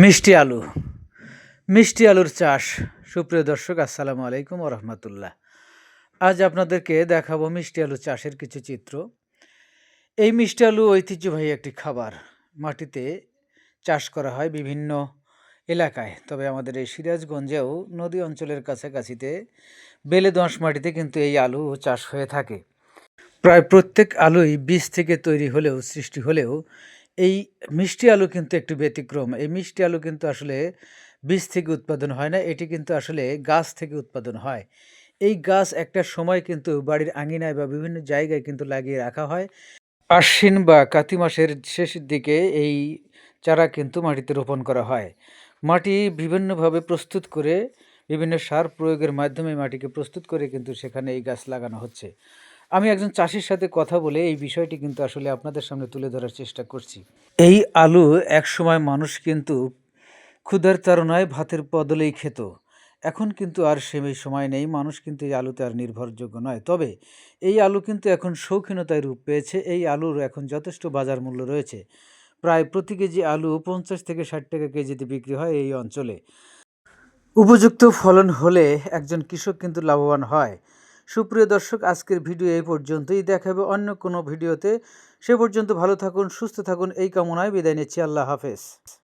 মিষ্টি আলু মিষ্টি আলুর চাষ। সুপ্রিয় দর্শক, আসসালামু আলাইকুম ওয়া রাহমাতুল্লাহ। আজ আপনাদেরকে দেখাবো মিষ্টি আলু চাষের কিছু চিত্র। এই মিষ্টি আলু ঐতিহ্যবাহী একটি খাবার। মাটিতে চাষ করা হয় বিভিন্ন এলাকায়, তবে আমাদের এই সিরাজগঞ্জেও নদী অঞ্চলের কাছাকাছিতে বেলে দোআঁশ মাটিতে কিন্তু এই আলু চাষ হয়ে থাকে। প্রায় প্রত্যেক আলুই বীজ থেকে তৈরি হলেও সৃষ্টি হলেও এই মিষ্টি আলু কিন্তু একটু ব্যতিক্রম। এই মিষ্টি আলু কিন্তু আসলে বীজ থেকে উৎপাদন হয় না, এটি কিন্তু আসলে গাছ থেকে উৎপাদন হয়। এই গাছ একটা সময় কিন্তু বাড়ির আঙিনায় বা বিভিন্ন জায়গায় কিন্তু লাগিয়ে রাখা হয়। আশ্বিন বা কাতি মাসের শেষের দিকে এই চারা কিন্তু মাটিতে রোপণ করা হয়। মাটি বিভিন্নভাবে প্রস্তুত করে, বিভিন্ন সার প্রয়োগের মাধ্যমে মাটিকে প্রস্তুত করে কিন্তু সেখানে এই গাছ লাগানো হচ্ছে। আমি একজন চাষির সাথে কথা বলে এই বিষয়টি কিন্তু আসলে আপনাদের সামনে তুলে ধরার চেষ্টা করছি। এই আলু একসময় মানুষ কিন্তু ক্ষুধার তাড়নায় ভাতের বদলেই খেত। এখন কিন্তু আর সেই সময় নেই। মানুষ কিন্তু এই আলুতে আর নির্ভরযোগ্য নয়। তবে এই আলু কিন্তু এখন শৌখিনতায় রূপ পেয়েছে। এই আলুর এখন যথেষ্ট বাজার মূল্য রয়েছে। প্রায় প্রতি কেজি আলু ৫০ থেকে ৬০ টাকা কেজিতে বিক্রি হয় এই অঞ্চলে। উপযুক্ত ফলন হলে একজন কৃষক কিন্তু লাভবান হয়। সুপ্রিয় দর্শক, আজকের ভিডিও এই পর্যন্তই। দেখা হবে অন্য কোনো ভিডিওতে। সে পর্যন্ত ভালো থাকুন, সুস্থ থাকুন, এই কামনায় বিদায় নিচ্ছি। আল্লাহ হাফেজ।